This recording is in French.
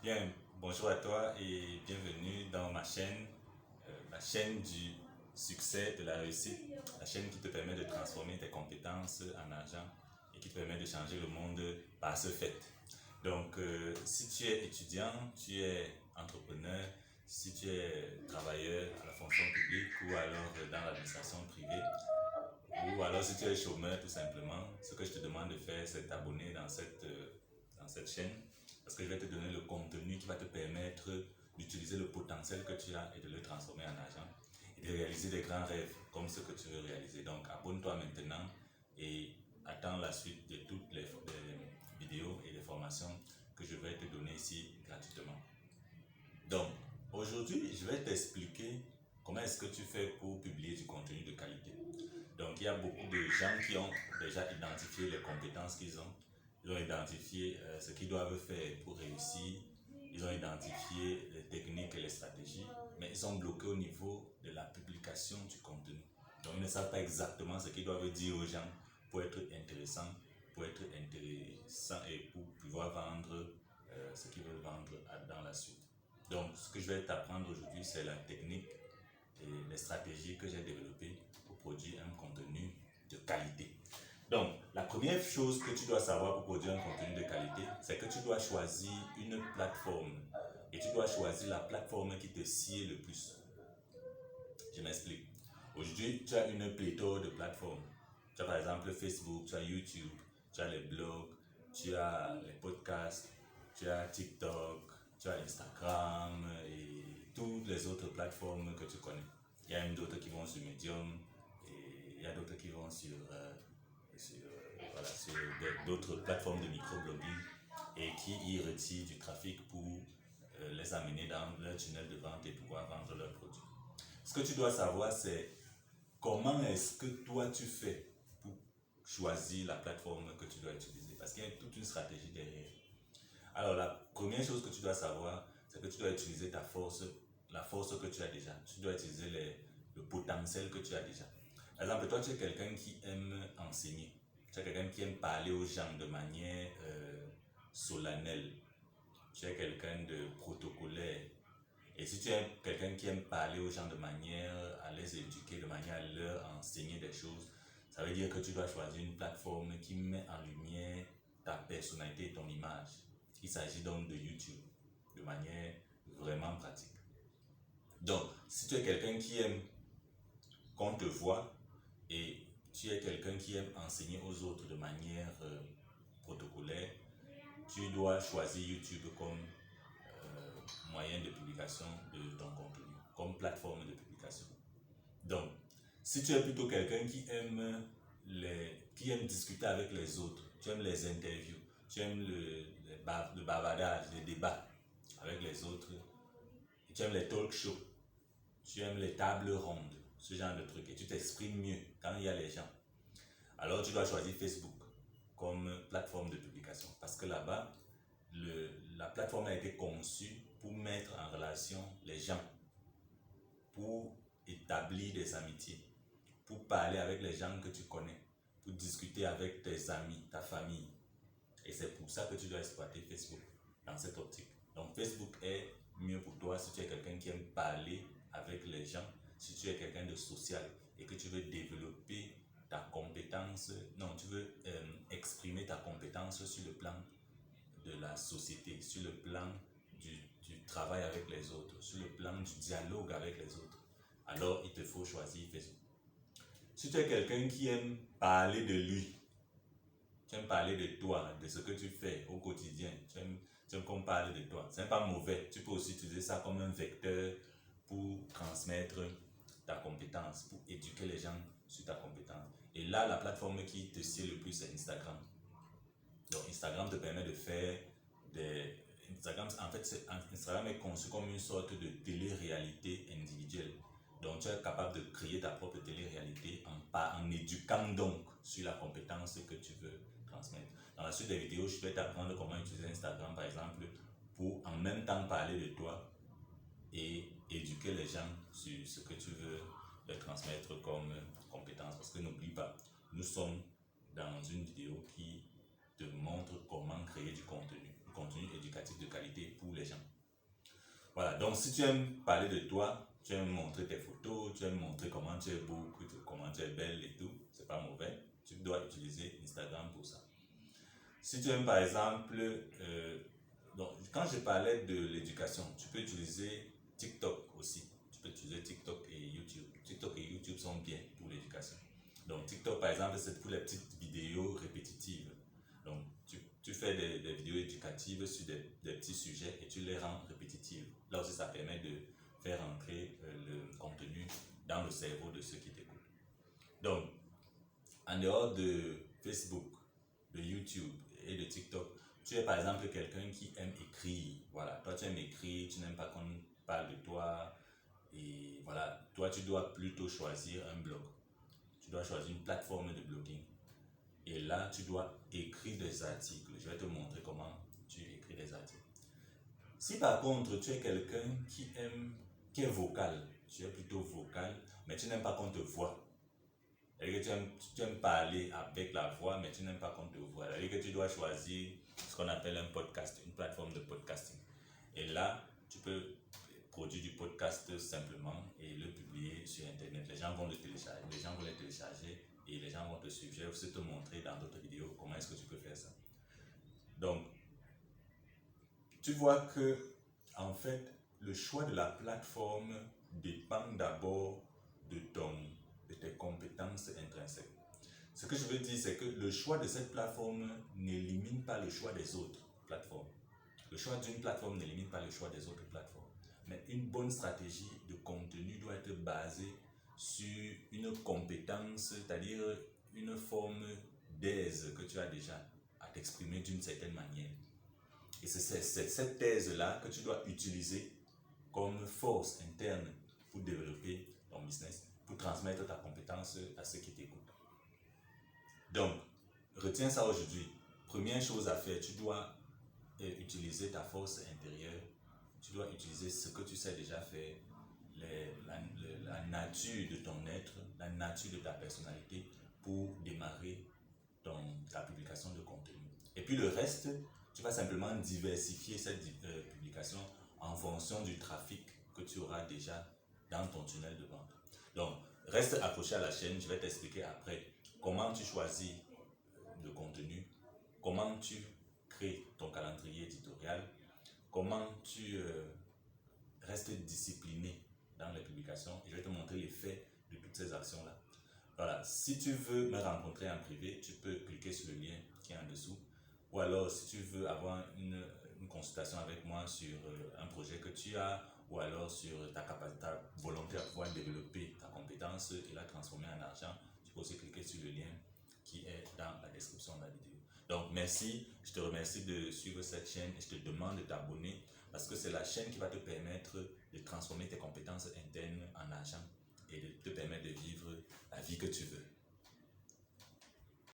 Bien, bonjour à toi et bienvenue dans la chaîne du succès, de la réussite, la chaîne qui te permet de transformer tes compétences en argent et qui te permet de changer le monde par ce fait. Donc, si tu es étudiant, tu es entrepreneur, si tu es travailleur à la fonction publique ou alors dans l'administration privée, ou alors si tu es chômeur tout simplement, ce que je te demande de faire, c'est t'abonner dans cette chaîne parce que je vais te donner le contenu qui va te permettre d'utiliser le potentiel que tu as et de le transformer en argent et de réaliser des grands rêves comme ce que tu veux réaliser. Donc abonne-toi maintenant et attends la suite de toutes les vidéos et les formations que je vais te donner ici gratuitement. Donc aujourd'hui, je vais t'expliquer comment est-ce que tu fais pour publier du contenu de qualité. Donc, il y a beaucoup de gens qui ont déjà identifié les compétences qu'ils ont. Ils ont identifié ce qu'ils doivent faire pour réussir. Ils ont identifié les techniques et les stratégies, mais ils sont bloqués au niveau de la publication du contenu. Donc, ils ne savent pas exactement ce qu'ils doivent dire aux gens pour être intéressants, et pour pouvoir vendre ce qu'ils veulent vendre dans la suite. Donc, ce que je vais t'apprendre aujourd'hui, c'est la technique et les stratégies que j'ai développées pour produire un contenu de qualité. Donc, la première chose que tu dois savoir pour produire un contenu de qualité, c'est que tu dois choisir une plateforme et tu dois choisir la plateforme qui te sied le plus. Je m'explique. Aujourd'hui, tu as une pléthore de plateformes. Tu as par exemple Facebook, tu as YouTube, tu as les blogs, tu as les podcasts, tu as TikTok, tu as Instagram et toutes les autres plateformes que tu connais. Il y a même d'autres qui vont sur Medium et il y a d'autres qui vont sur d'autres plateformes de microblogging et qui y retirent du trafic pour les amener dans leur tunnel de vente et pouvoir vendre leurs produits. Ce que tu dois savoir, c'est comment est-ce que toi tu fais pour choisir la plateforme que tu dois utiliser. Parce qu'il y a toute une stratégie derrière. Alors, la première chose que tu dois savoir, c'est que tu dois utiliser ta force, la force que tu as déjà. Tu dois utiliser le potentiel que tu as déjà. Par exemple, toi, tu es quelqu'un qui aime enseigner. Tu es quelqu'un qui aime parler aux gens de manière solennelle. Tu es quelqu'un de protocolaire. Et si tu es quelqu'un qui aime parler aux gens de manière à les éduquer, de manière à leur enseigner des choses, ça veut dire que tu dois choisir une plateforme qui met en lumière ta personnalité et ton image. Il s'agit donc de YouTube, de manière vraiment pratique. Donc, si tu es quelqu'un qui aime qu'on te voit et tu es quelqu'un qui aime enseigner aux autres de manière protocolaire, tu dois choisir YouTube comme moyen de publication de ton contenu, comme plateforme de publication. Donc, si tu es plutôt quelqu'un qui aime discuter avec les autres, tu aimes les interviews, tu aimes le bavardage, les débats avec les autres, tu aimes les talk shows, tu aimes les tables rondes, ce genre de trucs, et tu t'exprimes mieux quand il y a les gens, alors tu dois choisir Facebook comme plateforme de publication parce que là-bas, la plateforme a été conçue pour mettre en relation les gens, pour établir des amitiés, pour parler avec les gens que tu connais, pour discuter avec tes amis, ta famille. Et c'est pour ça que tu dois exploiter Facebook dans cette optique. Donc Facebook est mieux pour toi si tu es quelqu'un qui aime parler avec les gens, si tu es quelqu'un de social et que tu veux développer ta compétence, non, tu veux exprimer ta compétence sur le plan de la société, sur le plan du travail avec les autres, sur le plan du dialogue avec les autres, alors il te faut choisir Facebook. Si tu es quelqu'un qui aime parler de lui, tu aimes parler de toi, de ce que tu fais au quotidien, tu aimes qu'on parle de toi, ce n'est pas mauvais, tu peux aussi utiliser ça comme un vecteur pour transmettre ta compétence, pour éduquer les gens sur ta compétence. Et là, la plateforme qui te sied le plus, c'est Instagram. Donc Instagram te permet de faire des... Instagram est conçu comme une sorte de télé-réalité individuelle. Donc tu es capable de créer ta propre télé-réalité en éduquant donc sur la compétence que tu veux transmettre. Dans la suite des vidéos, je vais t'apprendre comment utiliser Instagram par exemple pour en même temps parler de toi et éduquer les gens sur ce que tu veux leur transmettre comme compétence. Parce que n'oublie pas, nous sommes dans une vidéo qui te montre comment créer du contenu éducatif de qualité pour les gens. Voilà, donc si tu aimes parler de toi, tu aimes montrer tes photos, tu aimes montrer comment tu es beau, comment tu es belle et tout, c'est pas mauvais, tu dois utiliser Instagram pour ça. Si tu aimes par exemple, donc, quand je parlais de l'éducation, tu peux utiliser TikTok aussi. Tu peux utiliser TikTok et YouTube. TikTok et YouTube sont bien pour l'éducation. Donc TikTok par exemple, c'est pour les petites vidéos répétitives. Donc tu fais des vidéos éducatives sur des petits sujets et tu les rends répétitives. Là aussi ça permet de faire entrer le contenu dans le cerveau de ceux qui t'écoutent. Donc en dehors de Facebook, de YouTube et de TikTok, tu es par exemple quelqu'un qui aime écrire. Voilà, toi tu aimes écrire, tu n'aimes pas qu'on parle de toi. Et voilà, toi tu dois plutôt choisir un blog. Tu dois choisir une plateforme de blogging. Et là, tu dois écrire des articles. Je vais te montrer comment tu écris des articles. Si par contre, tu es quelqu'un qui est vocal, tu es plutôt vocal, mais tu n'aimes pas qu'on te voit. C'est-à-dire que tu aimes parler avec la voix, mais tu n'aimes pas qu'on te voit. C'est-à-dire que tu dois choisir ce qu'on appelle un podcast, une plateforme de podcasting. Et là, tu peux produire du podcast simplement et le publier sur Internet. Les gens vont le télécharger, et les gens vont te suivre. Je vais aussi te montrer dans d'autres vidéos comment est-ce que tu peux faire ça. Donc, tu vois que, en fait, le choix de la plateforme dépend d'abord de tes compétences intrinsèques. Ce que je veux dire, c'est que le choix de cette plateforme n'élimine pas le choix des autres plateformes. Le choix d'une plateforme n'élimine pas le choix des autres plateformes. Mais une bonne stratégie de contenu doit être basée sur une compétence, c'est-à-dire une forme d'aise que tu as déjà à t'exprimer d'une certaine manière. Et c'est cette thèse-là que tu dois utiliser comme force interne pour développer ton business, pour transmettre ta compétence à ceux qui t'écoutent. Donc, retiens ça aujourd'hui. Première chose à faire, tu dois utiliser ta force intérieure, tu dois utiliser ce que tu sais déjà faire, la nature de ton être, la nature de ta personnalité pour démarrer ta publication de contenu. Et puis le reste, tu vas simplement diversifier cette publication en fonction du trafic que tu auras déjà dans ton tunnel de vente. Donc, reste accroché à la chaîne, je vais t'expliquer après comment tu choisis le contenu, comment tu crées ton calendrier éditorial, comment tu restes discipliné dans les publications, et je vais te montrer l'effet de toutes ces actions-là. Voilà, si tu veux me rencontrer en privé, tu peux cliquer sur le lien qui est en dessous. Ou alors, si tu veux avoir une consultation avec moi sur un projet que tu as, ou alors sur ta volonté à pouvoir développer ta compétence et la transformer en argent, tu peux aussi cliquer sur le lien qui est dans la description de la vidéo. Donc, merci, je te remercie de suivre cette chaîne et je te demande de t'abonner parce que c'est la chaîne qui va te permettre de transformer tes compétences internes en argent et de te permettre de vivre la vie que tu veux.